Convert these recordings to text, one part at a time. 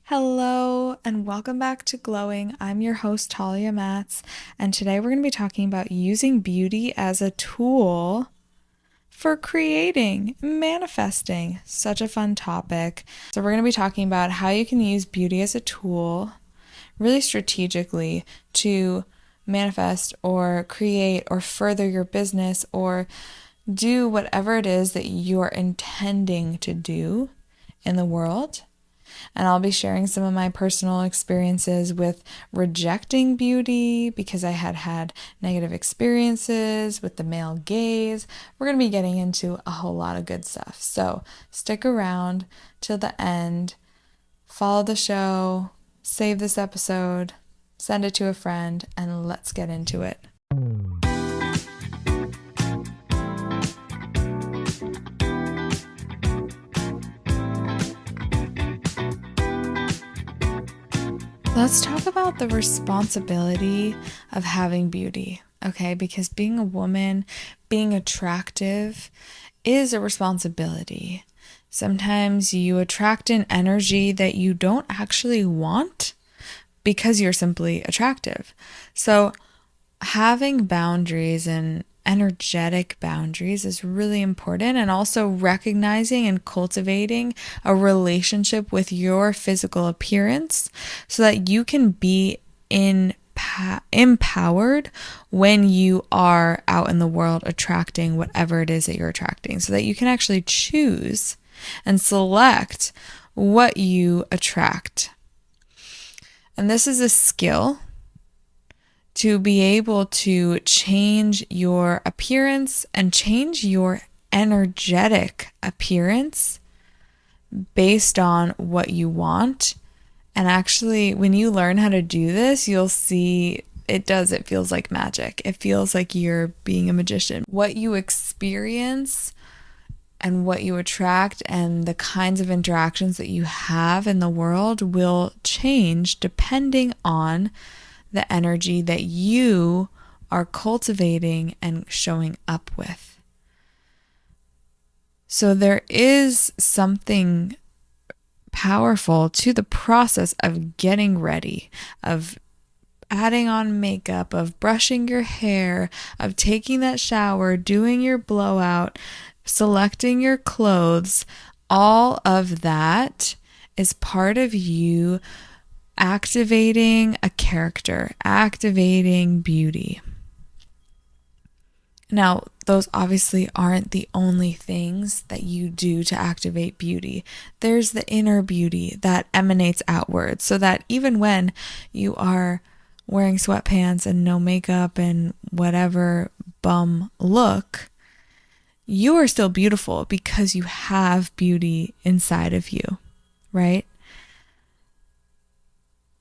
Hello and welcome back to Glowing. I'm your host Talya Matz, and today we're going to be talking about using beauty as a tool for creating, manifesting. Such a fun topic. So we're going to be talking about how you can use beauty as a tool really strategically to manifest or create or further your business or do whatever it is that you're intending to do in the world. And I'll be sharing some of my personal experiences with rejecting beauty because I had negative experiences with the male gaze. We're going to be getting into a whole lot of good stuff. So stick around till the end, follow the show, save this episode, send it to a friend, and let's get into it. Let's talk about the responsibility of having beauty, okay? Because being a woman, being attractive is a responsibility. Sometimes you attract an energy that you don't actually want because you're simply attractive. So having boundaries and energetic boundaries is really important, and also recognizing and cultivating a relationship with your physical appearance so that you can be empowered when you are out in the world attracting whatever it is that you're attracting, so that you can actually choose and select what you attract. And this is a skill to be able to change your appearance and change your energetic appearance based on what you want. And actually, when you learn how to do this, you'll see it feels like magic. It feels like you're being a magician. What you experience and what you attract and the kinds of interactions that you have in the world will change depending on the energy that you are cultivating and showing up with. So there is something powerful to the process of getting ready, of adding on makeup, of brushing your hair, of taking that shower, doing your blowout, selecting your clothes. All of that is part of you activating a character, activating beauty. Now, those obviously aren't the only things that you do to activate beauty. There's the inner beauty that emanates outward, so that even when you are wearing sweatpants and no makeup and whatever bum look, you are still beautiful because you have beauty inside of you, right?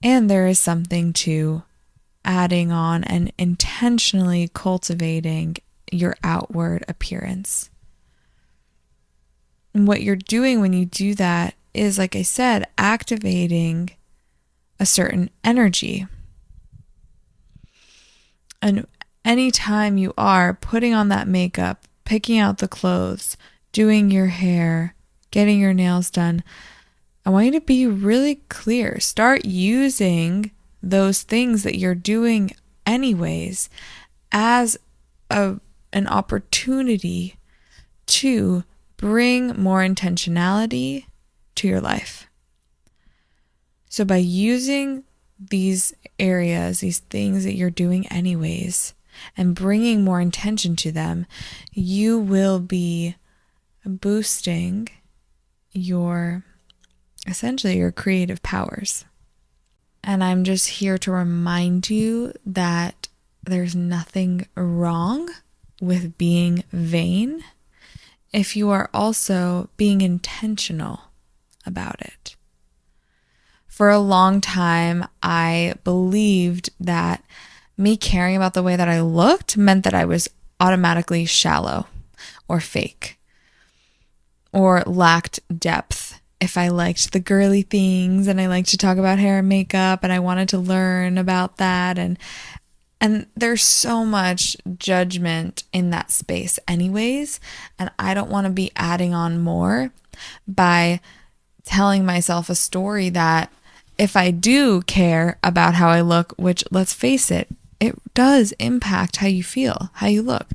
And there is something to adding on and intentionally cultivating your outward appearance. And what you're doing when you do that is, like I said, activating a certain energy. And anytime you are putting on that makeup, picking out the clothes, doing your hair, getting your nails done, I want you to be really clear. Start using those things that you're doing anyways as an opportunity to bring more intentionality to your life. So by using these areas, these things that you're doing anyways, and bringing more intention to them, you will be boosting essentially your creative powers. And I'm just here to remind you that there's nothing wrong with being vain if you are also being intentional about it. For a long time, I believed that me caring about the way that I looked meant that I was automatically shallow or fake or lacked depth. If I liked the girly things and I liked to talk about hair and makeup and I wanted to learn about that, and there's so much judgment in that space anyways, and I don't want to be adding on more by telling myself a story that if I do care about how I look, which let's face it, it does impact how you feel, how you look.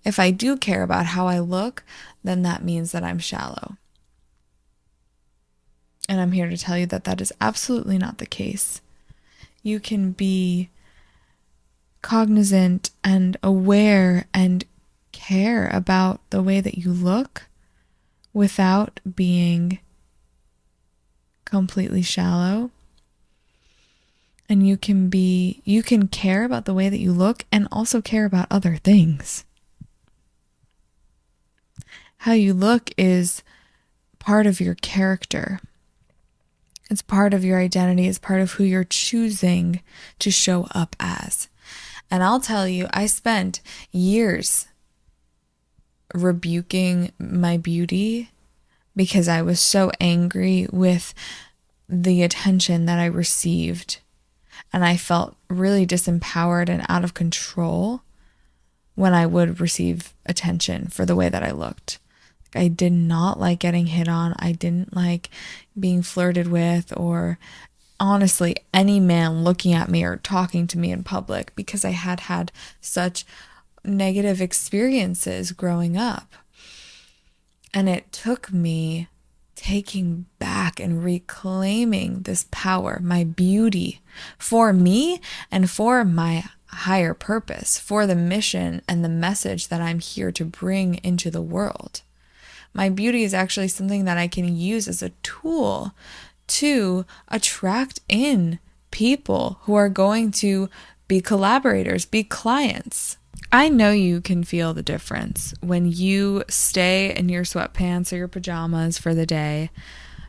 If I do care about how I look, then that means that I'm shallow. And I'm here to tell you that that is absolutely not the case. You can be cognizant and aware and care about the way that you look without being completely shallow. And you can care about the way that you look and also care about other things. How you look is part of your character. It's part of your identity. It's part of who you're choosing to show up as. And I'll tell you, I spent years rebuking my beauty because I was so angry with the attention that I received. And I felt really disempowered and out of control when I would receive attention for the way that I looked. I did not like getting hit on. I didn't like being flirted with, or honestly, any man looking at me or talking to me in public, because I had had such negative experiences growing up. And it took me taking back and reclaiming this power, my beauty, for me and for my higher purpose, for the mission and the message that I'm here to bring into the world. My beauty is actually something that I can use as a tool to attract in people who are going to be collaborators, be clients. I know you can feel the difference when you stay in your sweatpants or your pajamas for the day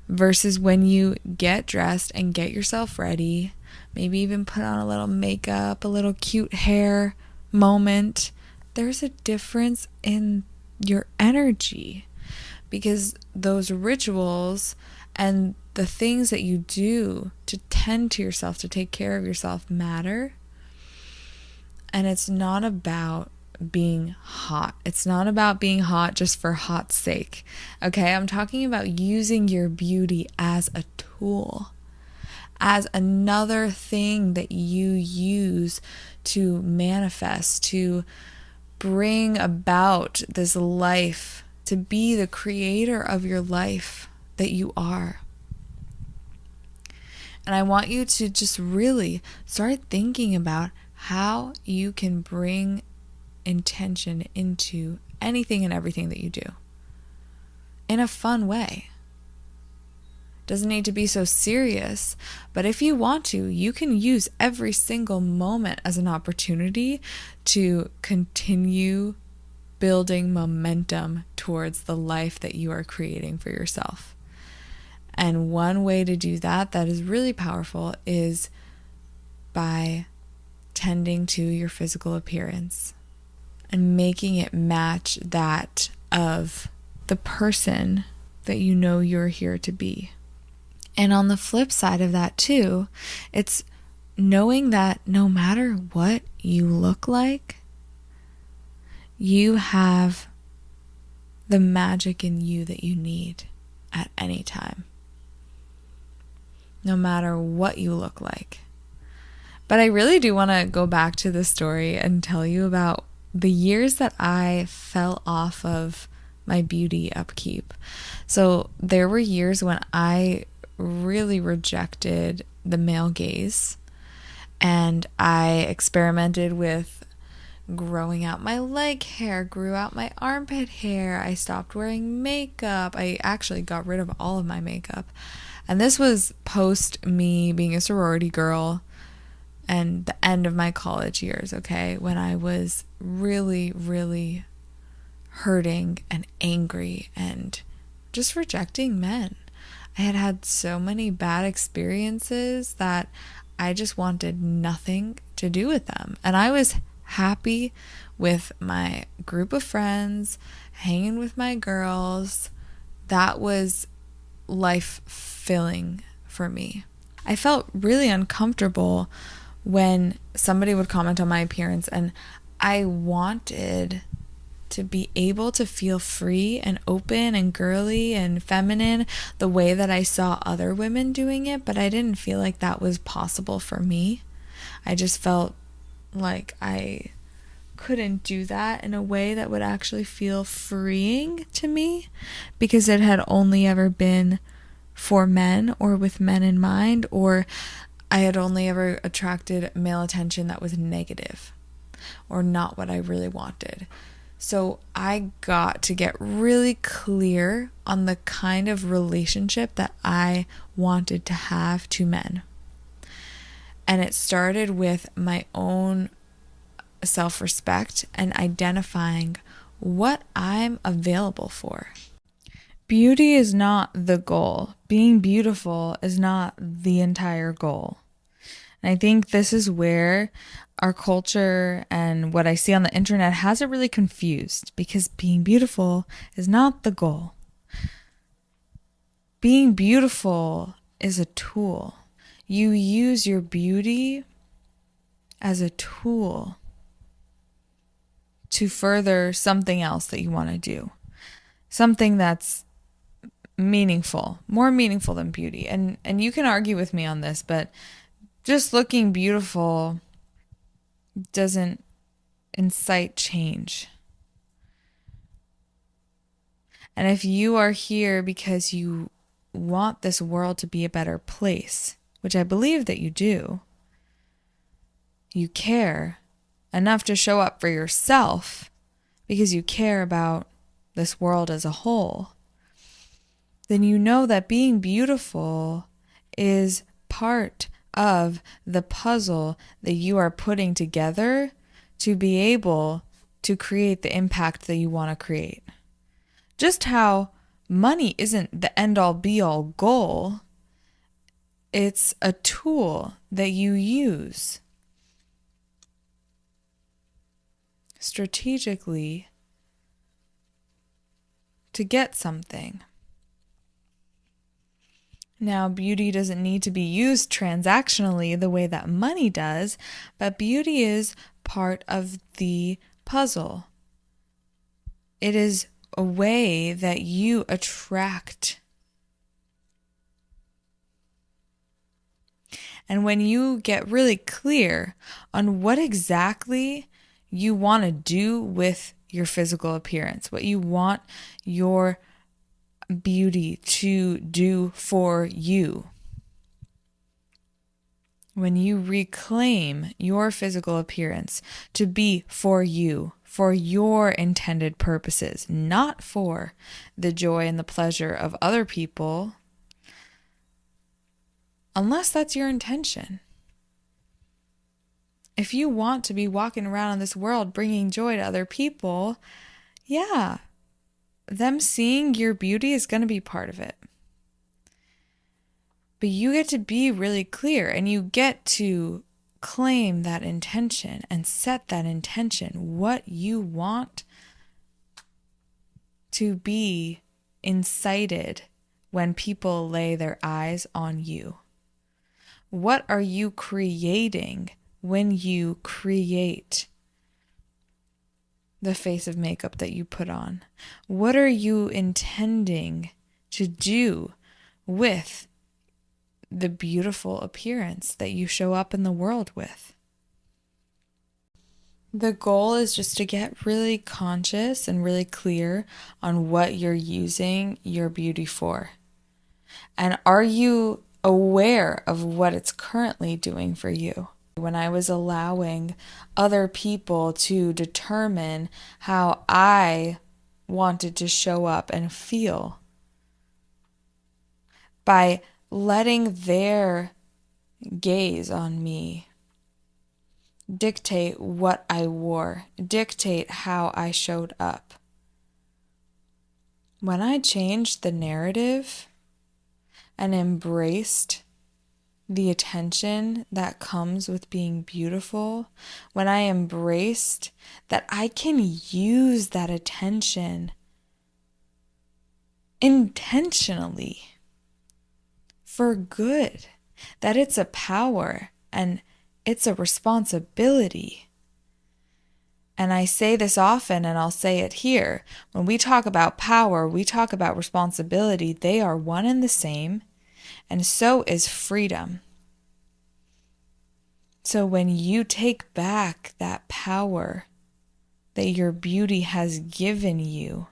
versus when you get dressed and get yourself ready, maybe even put on a little makeup, a little cute hair moment. There's a difference in your energy because those rituals and the things that you do to tend to yourself, to take care of yourself, matter. And it's not about being hot. It's not about being hot just for hot's sake. Okay, I'm talking about using your beauty as a tool, as another thing that you use to manifest, to bring about this life, to be the creator of your life that you are. And I want you to just really start thinking about how you can bring intention into anything and everything that you do in a fun way. Doesn't need to be so serious, but if you want to, you can use every single moment as an opportunity to continue building momentum towards the life that you are creating for yourself. And one way to do that is really powerful is by tending to your physical appearance and making it match that of the person that you know you're here to be. And on the flip side of that too, it's knowing that no matter what you look like, you have the magic in you that you need at any time, no matter what you look like. But I really do want to go back to the story and tell you about the years that I fell off of my beauty upkeep. So there were years when I really rejected the male gaze, and I experimented with growing out my leg hair, grew out my armpit hair. I stopped wearing makeup. I actually got rid of all of my makeup. And this was post me being a sorority girl and the end of my college years, okay, when I was really, really hurting and angry and just rejecting men. I had had so many bad experiences that I just wanted nothing to do with them. And I was happy with my group of friends, hanging with my girls. That was life filling for me. I felt really uncomfortable when somebody would comment on my appearance, and I wanted to be able to feel free and open and girly and feminine the way that I saw other women doing it, but I didn't feel like that was possible for me. I just felt like I couldn't do that in a way that would actually feel freeing to me because it had only ever been for men or with men in mind, or I had only ever attracted male attention that was negative or not what I really wanted. So I got to get really clear on the kind of relationship that I wanted to have to men. And it started with my own self-respect and identifying what I'm available for. Beauty is not the goal. Being beautiful is not the entire goal. And I think this is where our culture and what I see on the internet has it really confused, because being beautiful is not the goal. Being beautiful is a tool. You use your beauty as a tool to further something else that you want to do. Something that's meaningful, more meaningful than beauty. And you can argue with me on this, but just looking beautiful doesn't incite change. And if you are here because you want this world to be a better place, which I believe that you do, you care enough to show up for yourself because you care about this world as a whole, then you know that being beautiful is part of the puzzle that you are putting together to be able to create the impact that you want to create. Just how money isn't the end-all be-all goal, it's a tool that you use strategically to get something. Now, beauty doesn't need to be used transactionally the way that money does, but beauty is part of the puzzle. It is a way that you attract. And when you get really clear on what exactly you want to do with your physical appearance, what you want your beauty to do for you, when you reclaim your physical appearance to be for you, for your intended purposes, not for the joy and the pleasure of other people, unless that's your intention. If you want to be walking around in this world bringing joy to other people, yeah, them seeing your beauty is going to be part of it. But you get to be really clear and you get to claim that intention and set that intention, what you want to be incited when people lay their eyes on you. What are you creating when you create the face of makeup that you put on? What are you intending to do with the beautiful appearance that you show up in the world with? The goal is just to get really conscious and really clear on what you're using your beauty for. And are you aware of what it's currently doing for you? When I was allowing other people to determine how I wanted to show up and feel, by letting their gaze on me dictate what I wore, dictate how I showed up. When I changed the narrative and embraced the attention that comes with being beautiful, when I embraced that I can use that attention intentionally for good, that it's a power and it's a responsibility, And I say this often, and I'll say it here. When we talk about power, we talk about responsibility. They are one and the same, and so is freedom. So when you take back that power that your beauty has given you,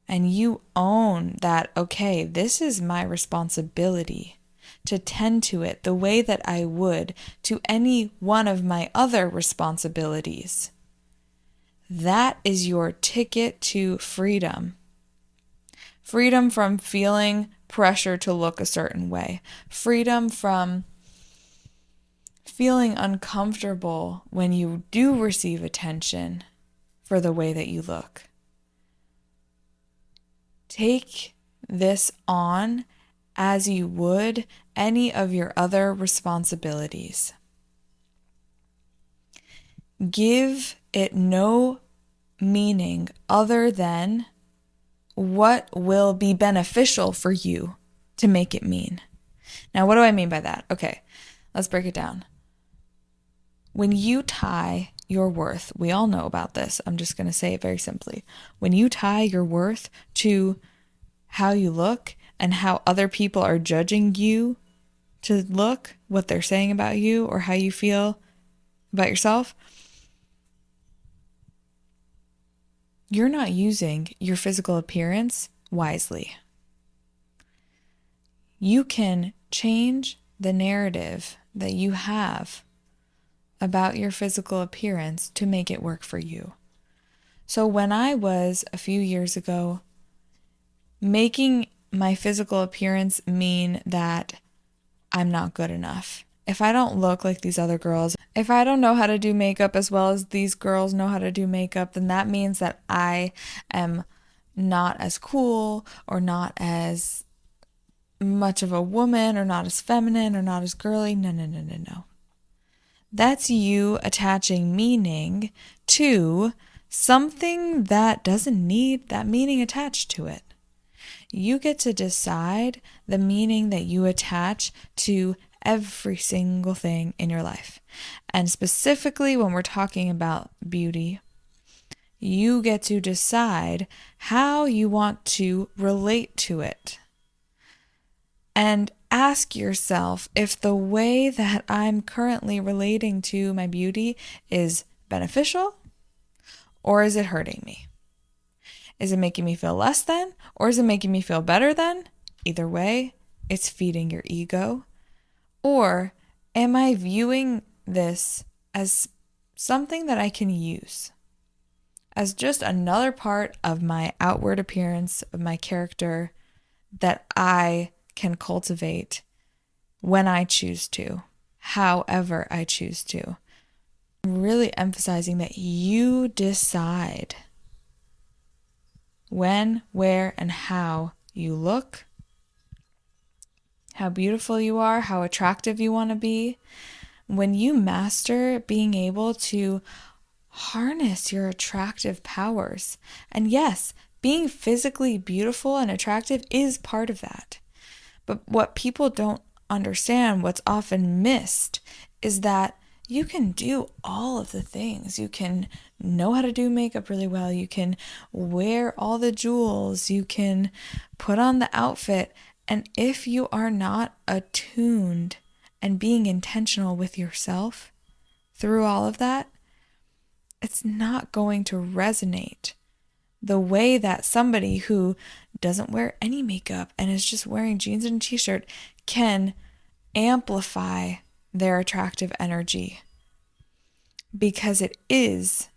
and you own that, okay, this is my responsibility to tend to it the way that I would to any one of my other responsibilities. That is your ticket to freedom. Freedom from feeling pressure to look a certain way. Freedom from feeling uncomfortable when you do receive attention for the way that you look. Take this on as you would any of your other responsibilities. Give it no meaning other than what will be beneficial for you to make it mean. Now, what do I mean by that? Okay, let's break it down. When you tie your worth, we all know about this. I'm just going to say it very simply. When you tie your worth to how you look and how other people are judging you to look, what they're saying about you, or how you feel about yourself, you're not using your physical appearance wisely. You can change the narrative that you have about your physical appearance to make it work for you. So when I was a few years ago making my physical appearance mean that I'm not good enough, if I don't look like these other girls, if I don't know how to do makeup as well as these girls know how to do makeup, then that means that I am not as cool or not as much of a woman or not as feminine or not as girly. No. That's you attaching meaning to something that doesn't need that meaning attached to it. You get to decide the meaning that you attach to every single thing in your life. And specifically when we're talking about beauty, you get to decide how you want to relate to it. And ask yourself if the way that I'm currently relating to my beauty is beneficial or is it hurting me? Is it making me feel less than or is it making me feel better than? Either way, it's feeding your ego. Or am I viewing this as something that I can use, as just another part of my outward appearance, of my character that I can cultivate when I choose to, however I choose to? Really emphasizing that you decide when, where, and how you look, how beautiful you are, how attractive you want to be. When you master being able to harness your attractive powers, and yes, being physically beautiful and attractive is part of that. But what people don't understand, what's often missed, is that you can do all of the things. You can know how to do makeup really well. You can wear all the jewels. You can put on the outfit. And if you are not attuned and being intentional with yourself through all of that, it's not going to resonate the way that somebody who doesn't wear any makeup and is just wearing jeans and a t-shirt can amplify their attractive energy, because it is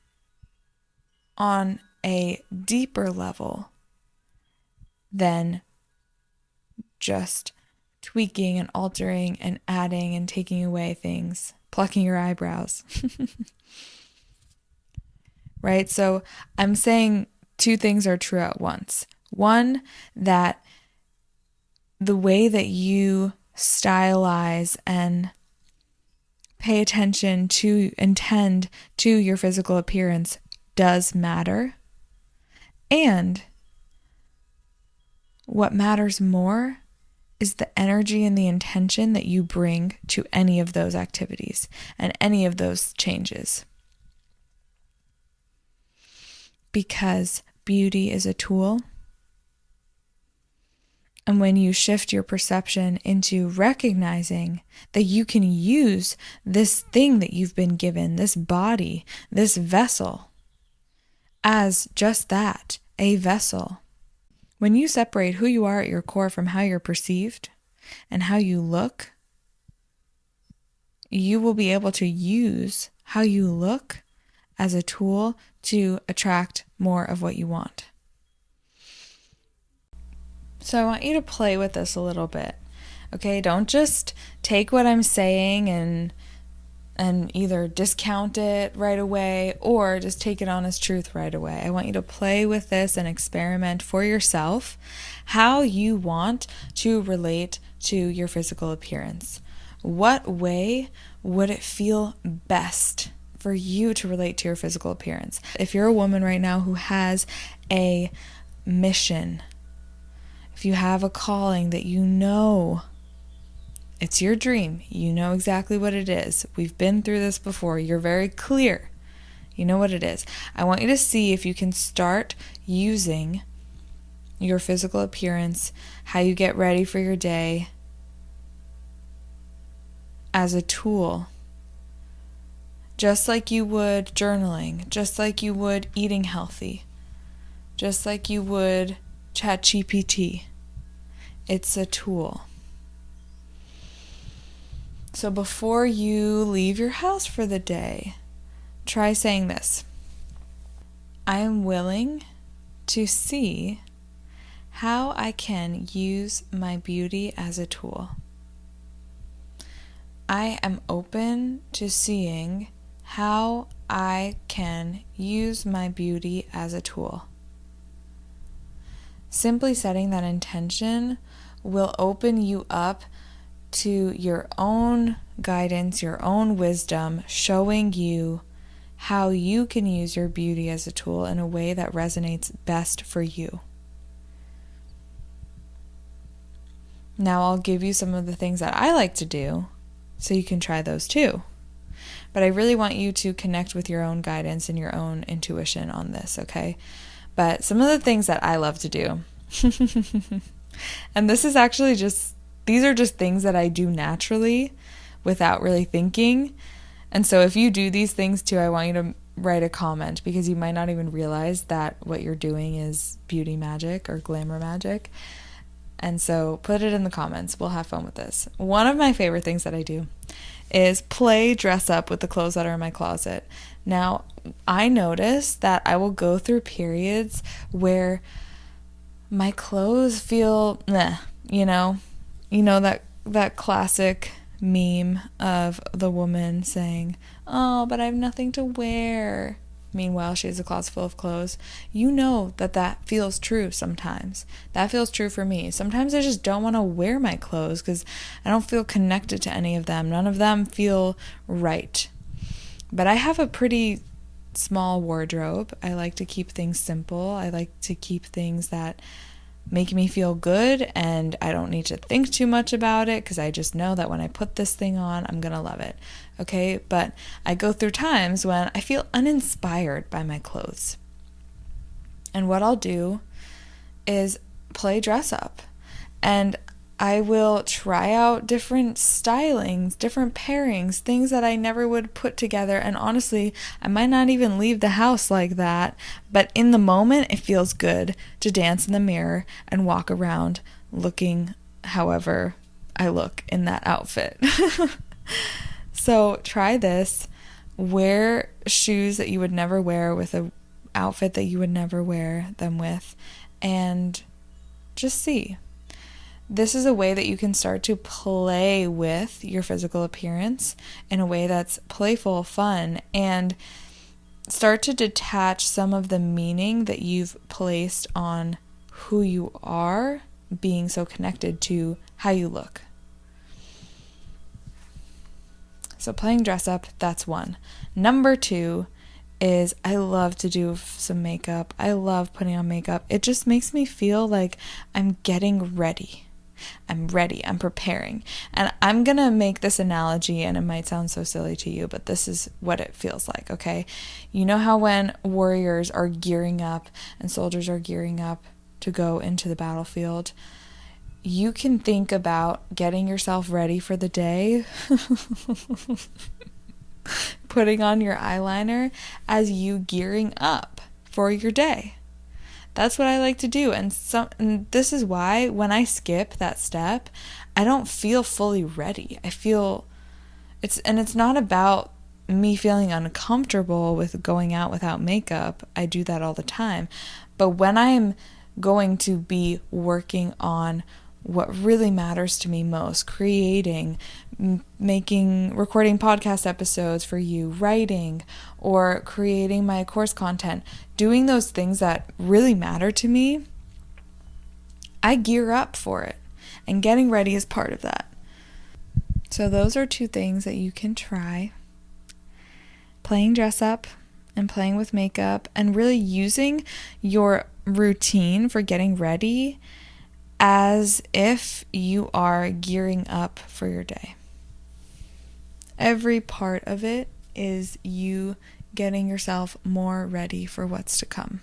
on a deeper level than just tweaking and altering and adding and taking away things, plucking your eyebrows. Right? So I'm saying two things are true at once. One, that the way that you stylize and pay attention to and tend to your physical appearance does matter. And what matters more is the energy and the intention that you bring to any of those activities and any of those changes. because beauty is a tool. And when you shift your perception into recognizing that you can use this thing that you've been given, this body, this vessel, as just that, a vessel. When you separate who you are at your core from how you're perceived and how you look, you will be able to use how you look as a tool to attract more of what you want. So I want you to play with this a little bit. Okay, don't just take what I'm saying and either discount it right away or just take it on as truth right away. I want you to play with this and experiment for yourself how you want to relate to your physical appearance. What way would it feel best for you to relate to your physical appearance? If you're a woman right now who has a mission, if you have a calling that you know, it's your dream, you know exactly what it is. We've been through this before. You're very clear. You know what it is. I want you to see if you can start using your physical appearance, how you get ready for your day, as a tool. Just like you would journaling, just like you would eating healthy, just like you would ChatGPT. It's a tool. So before you leave your house for the day, try saying this. I am willing to see how I can use my beauty as a tool. I am open to seeing how I can use my beauty as a tool. Simply setting that intention will open you up to your own guidance, your own wisdom, showing you how you can use your beauty as a tool in a way that resonates best for you. Now I'll give you some of the things that I like to do so you can try those too. But I really want you to connect with your own guidance and your own intuition on this, okay? But some of the things that I love to do, and this is actually these are just things that I do naturally without really thinking. And so if you do these things too, I want you to write a comment because you might not even realize that what you're doing is beauty magic or glamour magic. And so put it in the comments. We'll have fun with this. One of my favorite things that I do is play dress up with the clothes that are in my closet. Now, I notice that I will go through periods where my clothes feel meh, you know that classic meme of the woman saying, "Oh, but I have nothing to wear." Meanwhile, she has a closet full of clothes. You know that feels true sometimes. That feels true for me. Sometimes I just don't want to wear my clothes because I don't feel connected to any of them. None of them feel right. But I have a pretty small wardrobe. I like to keep things simple. I like to keep things that make me feel good, and I don't need to think too much about it because I just know that when I put this thing on, I'm going to love it. Okay? But I go through times when I feel uninspired by my clothes. And what I'll do is play dress up. And I will try out different stylings, different pairings, things that I never would put together. And honestly, I might not even leave the house like that, but in the moment, it feels good to dance in the mirror and walk around looking however I look in that outfit. So try this. Wear shoes that you would never wear with an outfit that you would never wear them with, and just see. This is a way that you can start to play with your physical appearance in a way that's playful, fun, and start to detach some of the meaning that you've placed on who you are being so connected to how you look. So playing dress up, that's one. Number 2 is I love to do some makeup. I love putting on makeup. It just makes me feel like I'm getting ready. I'm ready. I'm preparing. And I'm going to make this analogy, and it might sound so silly to you, but this is what it feels like, okay? You know how when warriors are gearing up and soldiers are gearing up to go into the battlefield, you can think about getting yourself ready for the day, putting on your eyeliner as you gearing up for your day. That's what I like to do. And this is why when I skip that step, I don't feel fully ready. It's not about me feeling uncomfortable with going out without makeup. I do that all the time. But when I'm going to be working on what really matters to me most, creating, recording podcast episodes for you, writing, or creating my course content, doing those things that really matter to me, I gear up for it. And getting ready is part of that. So those are 2 things that you can try. Playing dress up and playing with makeup, and really using your routine for getting ready as if you are gearing up for your day. Every part of it is you getting yourself more ready for what's to come.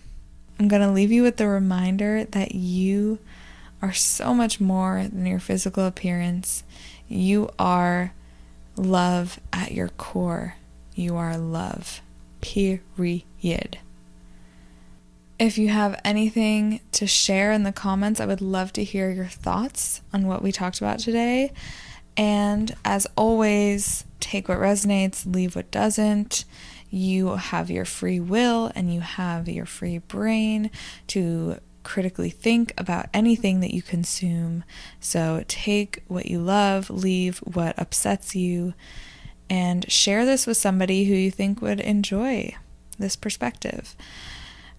I'm going to leave you with the reminder that you are so much more than your physical appearance. You are love at your core. You are love. Period. If you have anything to share in the comments, I would love to hear your thoughts on what we talked about today. And as always, take what resonates, leave what doesn't. You have your free will and you have your free brain to critically think about anything that you consume. So take what you love, leave what upsets you, and share this with somebody who you think would enjoy this perspective.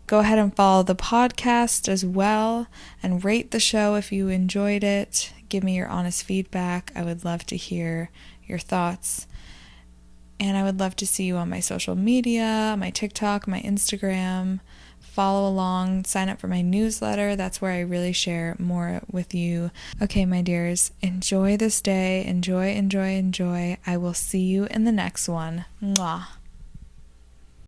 Go ahead and follow the podcast as well and rate the show if you enjoyed it. Give me your honest feedback. I would love to hear your thoughts. And I would love to see you on my social media, my TikTok, my Instagram. Follow along, sign up for my newsletter. That's where I really share more with you. Okay, my dears, enjoy this day. Enjoy. I will see you in the next one. Mwah.